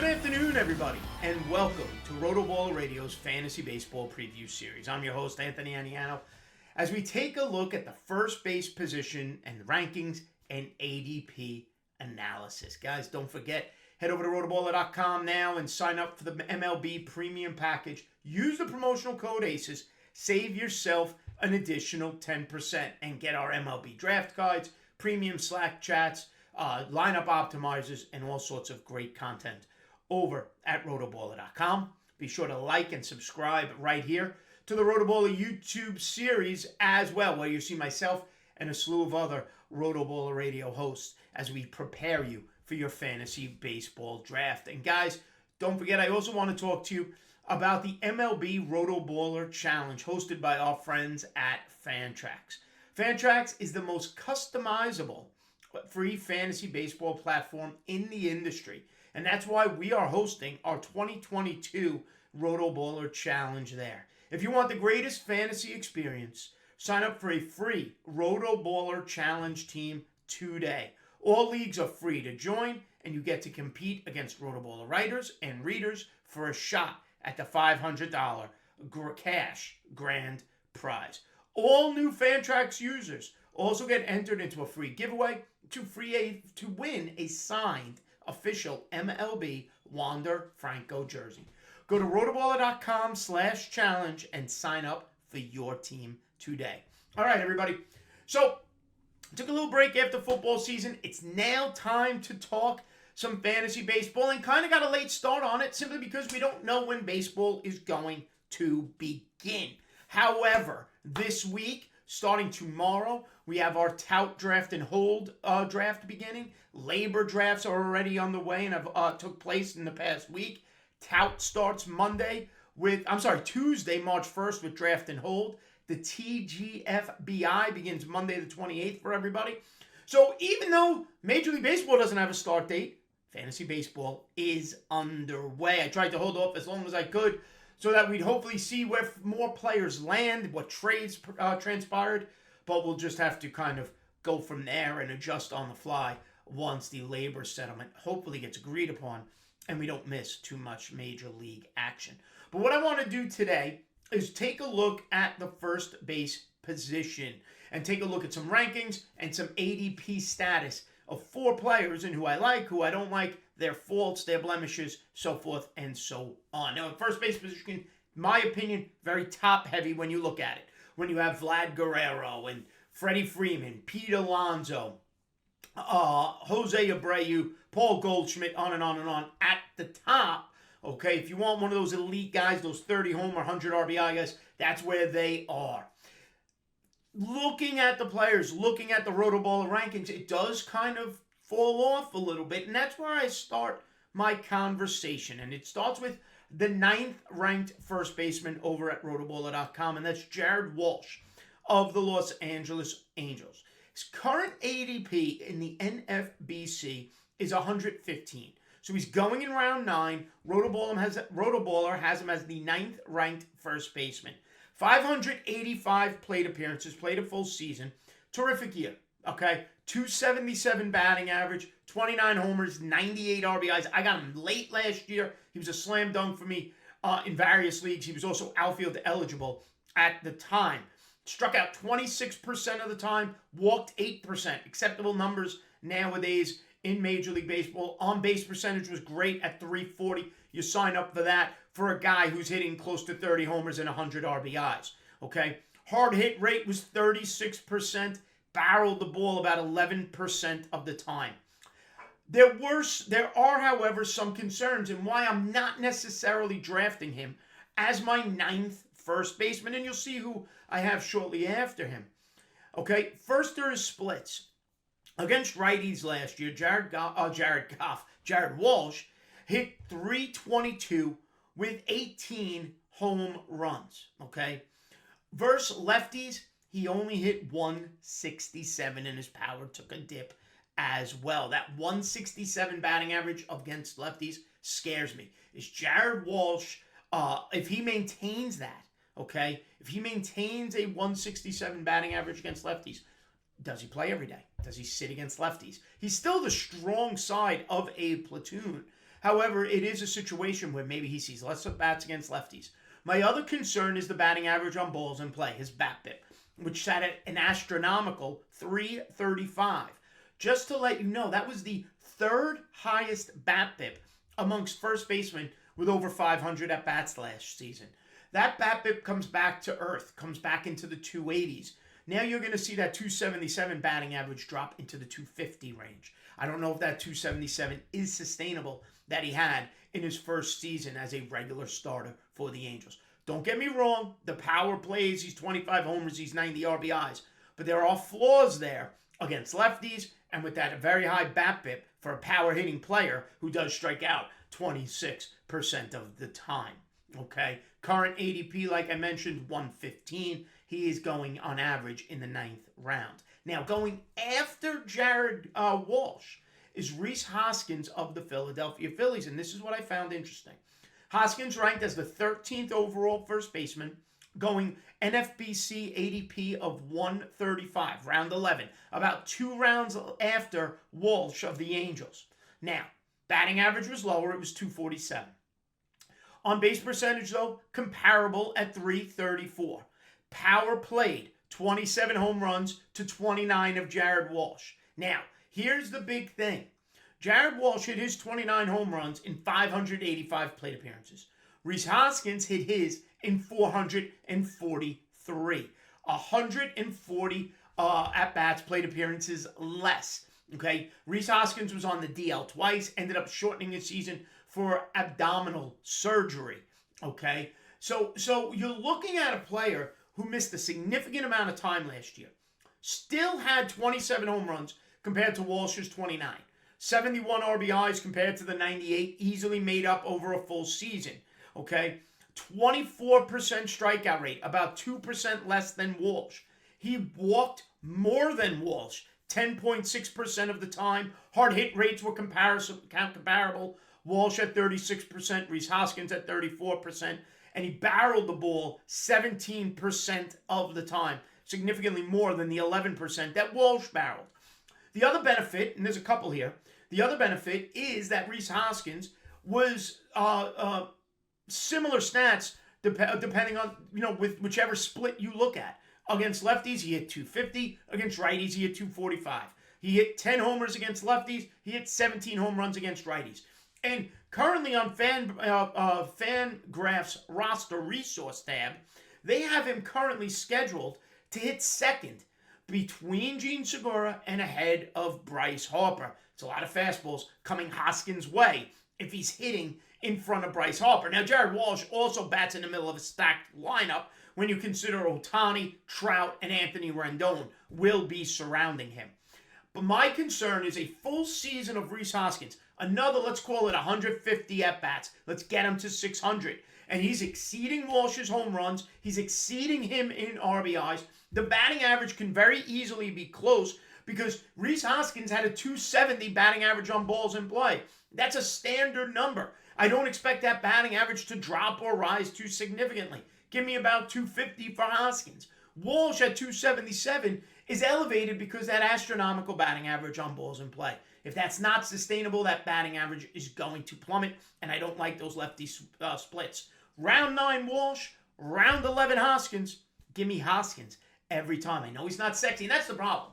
Good afternoon, everybody, and welcome to RotoBaller Radio's Fantasy Baseball Preview Series. I'm your host, Anthony Aniano, as we take a look at the first base position and the rankings and ADP analysis. Guys, don't forget, head over to RotoBaller.com now and sign up for the MLB Premium Package. Use the promotional code ACES. Save yourself an additional 10% and get our MLB draft guides, premium Slack chats, lineup optimizers, and all sorts of great content over at rotoballer.com. Be sure to like and subscribe right here to the RotoBaller YouTube series as well, where you see myself and a slew of other RotoBaller Radio hosts as we prepare you for your fantasy baseball draft. And guys, don't forget, I also want to talk to you about the MLB RotoBaller Challenge hosted by our friends at Fantrax. Fantrax is the most customizable free fantasy baseball platform in the industry. And that's why we are hosting our 2022 RotoBaller Challenge there. If you want the greatest fantasy experience, sign up for a free RotoBaller Challenge team today. All leagues are free to join, and you get to compete against RotoBaller writers and readers for a shot at the $500 cash grand prize. All new Fantrax users also get entered into a free giveaway to win a signed official MLB Wander Franco jersey. Go to rotoballer.com/challenge and sign up for your team today. All right, everybody. So, took a little break after football season. It's now time to talk some fantasy baseball, and kind of got a late start on it simply because we don't know when baseball is going to begin. However, this week, starting tomorrow, we have our tout draft and hold draft beginning. Labor drafts are already on the way and have took place in the past week. Tout starts Tuesday, March 1st with draft and hold. The TGFBI begins Monday the 28th for everybody. So even though Major League Baseball doesn't have a start date, fantasy baseball is underway. I tried to hold off as long as I could so that we'd hopefully see where more players land, what trades transpired, but we'll just have to kind of go from there and adjust on the fly once the labor settlement hopefully gets agreed upon and we don't miss too much major league action. But what I want to do today is take a look at the first base position and take a look at some rankings and some ADP status of 4 players and who I like, who I don't like, their faults, their blemishes, so forth and so on. Now, at first base position, in my opinion, very top-heavy when you look at it. When you have Vlad Guerrero and Freddie Freeman, Pete Alonso, Jose Abreu, Paul Goldschmidt, on and on and on at the top. Okay, if you want one of those elite guys, those 30 home or 100 RBI guys, that's where they are. Looking at the players, looking at the RotoBaller rankings, it does kind of fall off a little bit, and that's where I start my conversation. And it starts with the 9th ranked first baseman over at rotoballer.com, and that's Jared Walsh of the Los Angeles Angels. His current ADP in the NFBC is 115. So he's going in round 9. RotoBaller has him as the 9th ranked first baseman. 585 plate appearances, played a full season. Terrific year, okay? 277 batting average, 29 homers, 98 RBIs. I got him late last year. He was a slam dunk for me in various leagues. He was also outfield eligible at the time. Struck out 26% of the time, walked 8%. Acceptable numbers nowadays in Major League Baseball. On-base percentage was great at .340. You sign up for that for a guy who's hitting close to 30 homers and 100 RBIs. Okay? Hard hit rate was 36%. Barreled the ball about 11% of the time. There are, however, some concerns in why I'm not necessarily drafting him as my 9th first baseman, and you'll see who I have shortly after him. Okay, first there is splits. Against righties last year, Jared Walsh hit .322 with 18 home runs. Okay, versus lefties, he only hit .167, and his power took a dip as well. That .167 batting average against lefties scares me. Is Jared Walsh, if he maintains that, okay, if he maintains a .167 batting average against lefties, does he play every day? Does he sit against lefties? He's still the strong side of a platoon. However, it is a situation where maybe he sees less at bats against lefties. My other concern is the batting average on balls in play, his BABIP, which sat at an astronomical 335. Just to let you know, that was the third highest BABIP amongst first basemen with over 500 at-bats last season. That BABIP comes back to earth, comes back into the 280s. Now you're going to see that 277 batting average drop into the 250 range. I don't know if that 277 is sustainable that he had in his first season as a regular starter for the Angels. Don't get me wrong, the power plays, he's 25 homers, he's 90 RBIs, but there are flaws there against lefties and with that very high BABIP for a power hitting player who does strike out 26% of the time. Okay, current ADP, like I mentioned, 115. He is going on average in the 9th round. Now, going after Jared Walsh is Rhys Hoskins of the Philadelphia Phillies, and this is what I found interesting. Hoskins ranked as the 13th overall first baseman, going NFBC ADP of 135, round 11, about 2 rounds after Walsh of the Angels. Now, batting average was lower, it was 247. On base percentage, though, comparable at 334. Power played, 27 home runs to 29 of Jared Walsh. Now, here's the big thing. Jared Walsh hit his 29 home runs in 585 plate appearances. Rhys Hoskins hit his in 443. 140 at-bats, plate appearances less. Okay, Rhys Hoskins was on the DL twice, ended up shortening his season for abdominal surgery. Okay, so you're looking at a player who missed a significant amount of time last year. Still had 27 home runs compared to Walsh's 29. 71 RBIs compared to the 98, easily made up over a full season. Okay, 24% strikeout rate, about 2% less than Walsh. He walked more than Walsh, 10.6% of the time. Hard hit rates were comparable. Walsh at 36%, Rhys Hoskins at 34%, and he barreled the ball 17% of the time, significantly more than the 11% that Walsh barreled. The other benefit, and there's a couple here, the other benefit is that Rhys Hoskins was similar stats depending on, with whichever split you look at. Against lefties, he hit 250. Against righties, he hit 245. He hit 10 homers against lefties. He hit 17 home runs against righties. And currently on FanGraphs roster resource tab, they have him currently scheduled to hit second between Gene Segura and ahead of Bryce Harper. It's a lot of fastballs coming Hoskins' way if he's hitting in front of Bryce Harper. Now, Jared Walsh also bats in the middle of a stacked lineup when you consider Ohtani, Trout, and Anthony Rendon will be surrounding him. But my concern is a full season of Rhys Hoskins. Another, let's call it 150 at-bats. Let's get him to 600. And he's exceeding Walsh's home runs. He's exceeding him in RBIs. The batting average can very easily be close because Rhys Hoskins had a 270 batting average on balls in play. That's a standard number. I don't expect that batting average to drop or rise too significantly. Give me about 250 for Hoskins. Walsh at 277 is elevated because that astronomical batting average on balls in play. If that's not sustainable, that batting average is going to plummet, and I don't like those lefty splits. Round 9 Walsh, round 11 Hoskins. Give me Hoskins every time. I know he's not sexy, and that's the problem.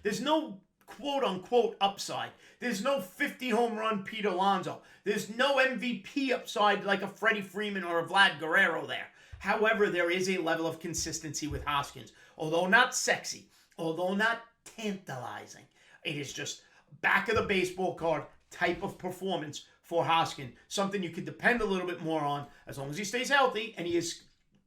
There's no quote-unquote upside. There's no 50 home run Pete Alonso. There's no MVP upside like a Freddie Freeman or a Vlad Guerrero there. However, there is a level of consistency with Hoskins. Although not sexy, although not tantalizing, it is just back of the baseball card type of performance for Hoskins. Something you could depend a little bit more on as long as he stays healthy, and he is,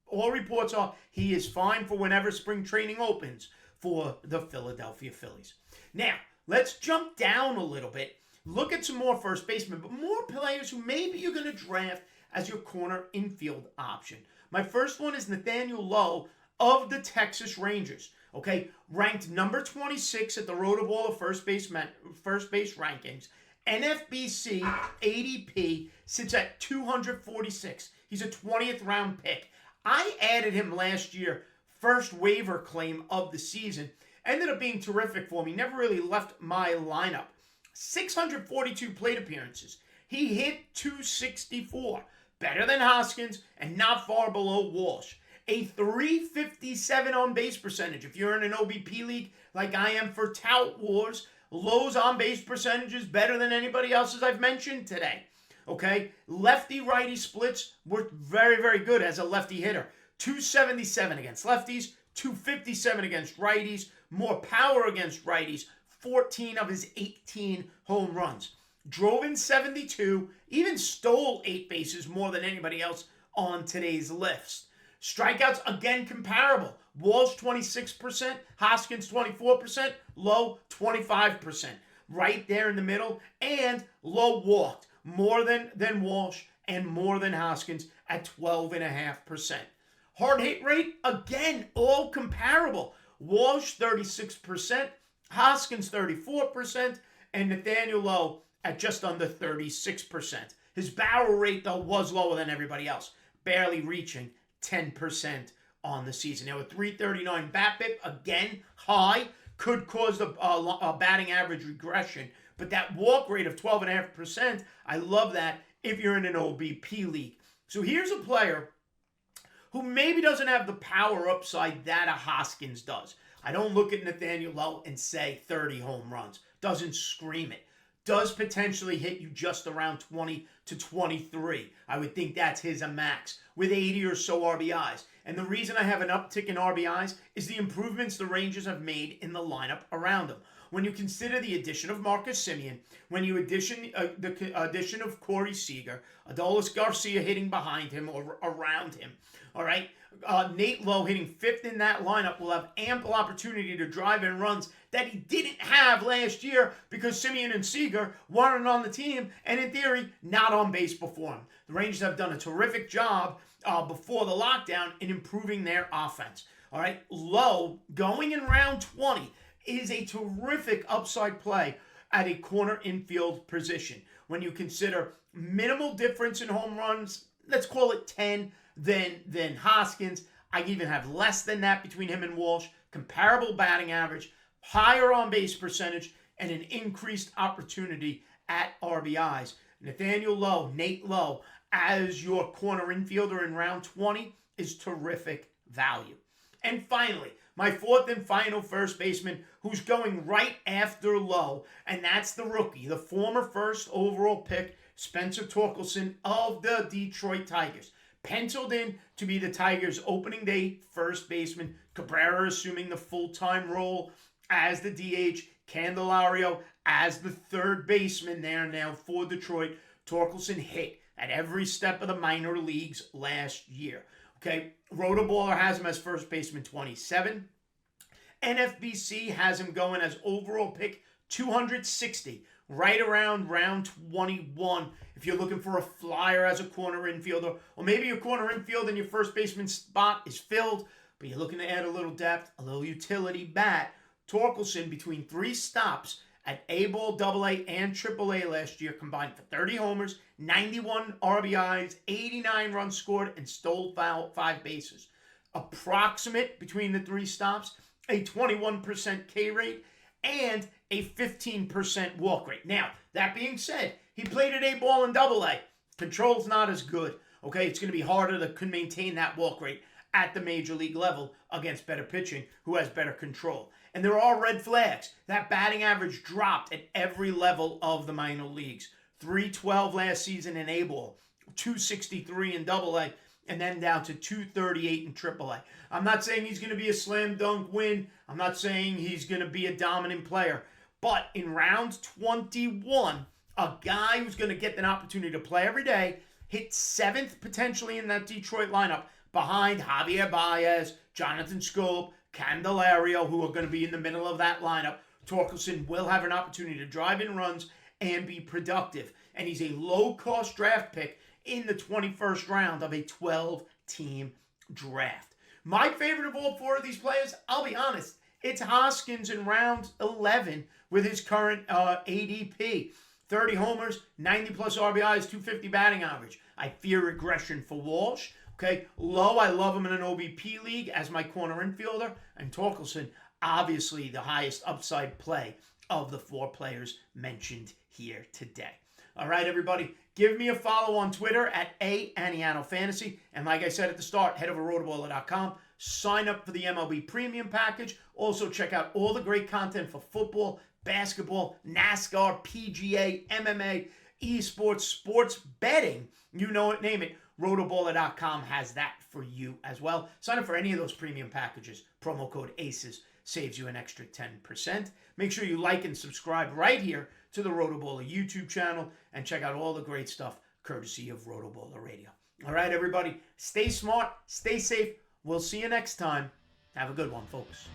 all reports are, he is fine for whenever spring training opens for the Philadelphia Phillies. Now, let's jump down a little bit, look at some more first basemen, but more players who maybe you're going to draft as your corner infield option. My first one is Nathaniel Lowe of the Texas Rangers. Okay, ranked number 26 at the RotoBaller first base rankings. NFBC ADP sits at 246. He's a 20th round pick. I added him last year, first waiver claim of the season. Ended up being terrific for me. Never really left my lineup. 642 plate appearances. He hit 264, better than Hoskins and not far below Walsh. A 357 on base percentage. If you're in an OBP league like I am for Tout Wars, Lowe's on base percentage is better than anybody else's I've mentioned today. Okay, lefty-righty splits were very, very good as a lefty hitter. 277 against lefties, 257 against righties, more power against righties, 14 of his 18 home runs. Drove in 72, even stole 8 bases more than anybody else on today's list. Strikeouts, again, comparable. Walsh, 26%, Hoskins, 24%, Lowe, 25%. Right there in the middle. And Lowe walked more than Walsh and more than Hoskins at 12.5%. Hard hit rate, again, all comparable. Walsh, 36%, Hoskins, 34%, and Nathaniel Lowe at just under 36%. His barrel rate, though, was lower than everybody else, barely reaching 10% on the season. Now, a 339 BABIP, again, high, could cause a batting average regression, but that walk rate of 12.5%, I love that if you're in an OBP league. So here's a player who maybe doesn't have the power upside that a Hoskins does. I don't look at Nathaniel Lowe and say 30 home runs. Doesn't scream it. Does potentially hit you just around 20 to 23. I would think that's his max with 80 or so RBIs. And the reason I have an uptick in RBIs is the improvements the Rangers have made in the lineup around him. When you consider the addition of Marcus Semien, when you the addition of Corey Seager, Adolis Garcia hitting behind him or around him, all right? Nate Lowe hitting 5th in that lineup will have ample opportunity to drive in runs that he didn't have last year because Semien and Seager weren't on the team and, in theory, not on base before him. The Rangers have done a terrific job before the lockdown in improving their offense. All right, Lowe, going in round 20, is a terrific upside play at a corner infield position. When you consider minimal difference in home runs, let's call it 10, than Hoskins. I even have less than that between him and Walsh. Comparable batting average, higher on-base percentage, and an increased opportunity at RBIs. Nathaniel Lowe, Nate Lowe, as your corner infielder in round 20 is terrific value. And finally, my 4th and final first baseman who's going right after Lowe, and that's the rookie, the former first overall pick, Spencer Torkelson of the Detroit Tigers. Penciled in to be the Tigers' opening day first baseman. Cabrera assuming the full-time role as the DH. Candelario as the third baseman there now for Detroit. Torkelson hit at every step of the minor leagues last year. Okay, RotoBaller has him as first baseman 27. NFBC has him going as overall pick 260, right around round 21. If you're looking for a flyer as a corner infielder, or maybe your corner infield and your first baseman spot is filled, but you're looking to add a little depth, a little utility bat, Torkelson, between 3 stops at A-ball, AA, and AAA last year, combined for 30 homers, 91 RBIs, 89 runs scored, and stole 5 bases. Approximate between the 3 stops, a 21% K rate, and a 15% walk rate. Now, that being said, he played at A-ball and AA. Control's not as good. Okay, it's going to be harder to maintain that walk rate at the major league level against better pitching who has better control. And there are red flags. That batting average dropped at every level of the minor leagues. 312 last season in A-ball, 263 in AA, and then down to 238 in AAA. I'm not saying he's going to be a slam dunk win. I'm not saying he's going to be a dominant player. But in round 21, a guy who's going to get an opportunity to play every day, hit 7th potentially in that Detroit lineup behind Javier Baez, Jonathan Scope, Candelario, who are going to be in the middle of that lineup. Torkelson will have an opportunity to drive in runs and be productive. And he's a low-cost draft pick in the 21st round of a 12-team draft. My favorite of all 4 of these players, I'll be honest, it's Hoskins in round 11 with his current ADP. 30 homers, 90-plus RBIs, 250 batting average. I fear regression for Walsh. Okay, Lowe, I love him in an OBP league as my corner infielder. And Torkelson, obviously the highest upside play of the 4 players mentioned here today. All right, everybody. Give me a follow on Twitter at Aniano Fantasy. And like I said at the start, head over to RotoBaller.com. Sign up for the MLB Premium Package. Also, check out all the great content for football, basketball, NASCAR, PGA, MMA, esports, sports betting. You know it, name it. RotoBaller.com has that for you as well. Sign up for any of those premium packages. Promo code ACES saves you an extra 10%. Make sure you like and subscribe right here to the RotoBaller YouTube channel and check out all the great stuff courtesy of RotoBaller Radio. All right, everybody. Stay smart. Stay safe. We'll see you next time. Have a good one, folks.